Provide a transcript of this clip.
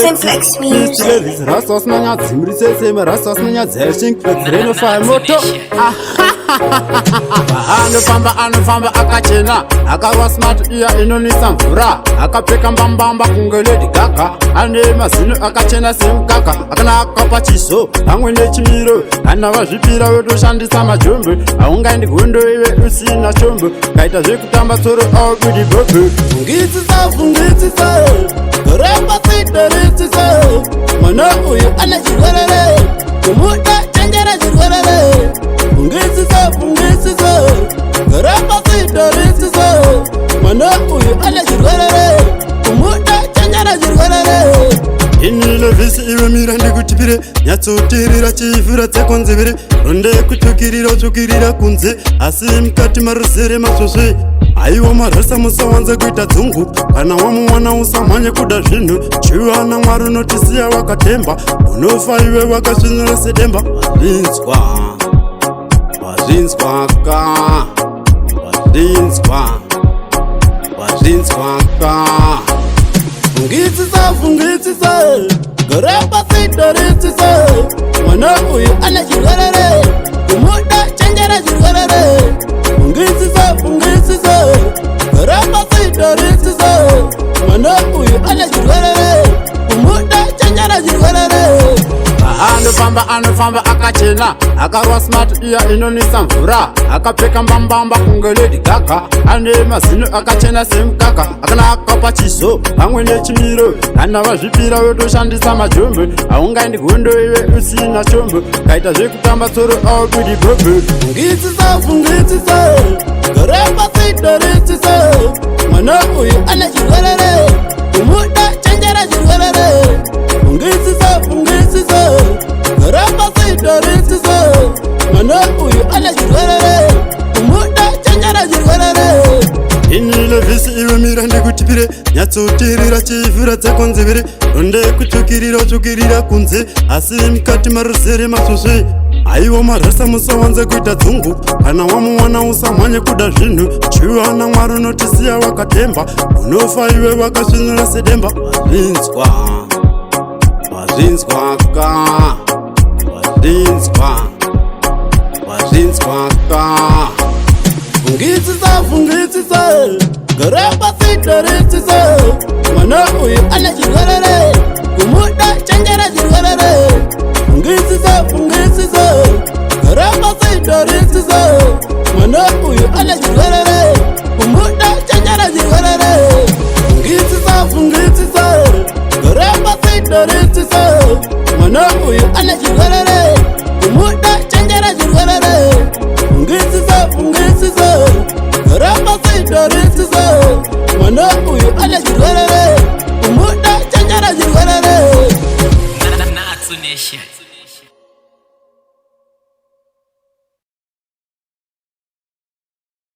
Simplex music. Rastos nanya zimrise seme rastos nanya zeshing freno fa moto. Anofamba akachena akawa smart iya inonisa mvura akapfeka mbambamba kunge Lady Gaga ane mazino akachena semukaka akana akapa chiso amwe nechimiro kana vazvipira wotoshandisa majombe aungaendi gondo iwe usina shombe kaita zvekutamba tsoro aubudi bhobhe fungitsisa goramba sitoritsisa mwana uyu ane chirwerere kumuda chenjera chirwerere fungitsisa goramba sitoritsisa mwana uyu ane chirwerere kumuda chenjera chirwerere inile visi iwe mira ndikutipire nyatsoterera chivhura dzekonzevere ronde kutsvukirira kunze asi mukati maruzere masvosve aiwa marasa musawanze kuita dzungu kana wamuwana usamhanye kuda zvinhu chivana mwari unotisiya wakatemba unofa iwe wakasvinura sedemba wazvinzwaka fungitsisa goramba sitoritsisa mwana uyu ane chirwerere kumuda chenjera chirwerere fungitsisa goramba sitoritsisa mwana uyu ane chirwerere kumuda chenjera chirwerere anofamba akachena akarwa smart iya inonisa mvura akapfeka mbambamba kunge Lady Gaga ane mazino akachena semukaka akana akapa chiso amwe nechimiro kana vazvipira wotoshandisa majombe aungaendi gondo iwe usina shombe kaita zvekutamba tsoro aubudi bhobhe fungitsisa goramba sitoritsisa mwana uyu ane chirwerere kumuda chenjera chirwerere fungitsisa goramba sitoritsisa mwana uyu ane chirwerere kumuda chenjera chirwerere inile visi iwe mira ndikutipire nyatsoterera chivhura dzekonzevere ronde kutsvukirira kunze asi mukati maruzere masvosve aiwa marasa musawanze kuita dzungu kana wamuwana usamhanye kuda zvinhu chivana mwari unotisiya wakatemba unofa iwe wakasvinura sedemba wazvinzwaka fungitsisa goramba sitoritsisa mwana uyu ane chirwerere kumuda chenjera chirwerere fungitsisa goramba sitoritsisa mwana uyu ane chirwerere kumuda chenjera chirwerere fungitsisa goramba sitoritsisa mwana uyu ane chirwerere kumuda chenjera chirwerere fungitsisa goramba sitoritsisa mwana uyu ane chirwerere kumuda chenjera chirwerere.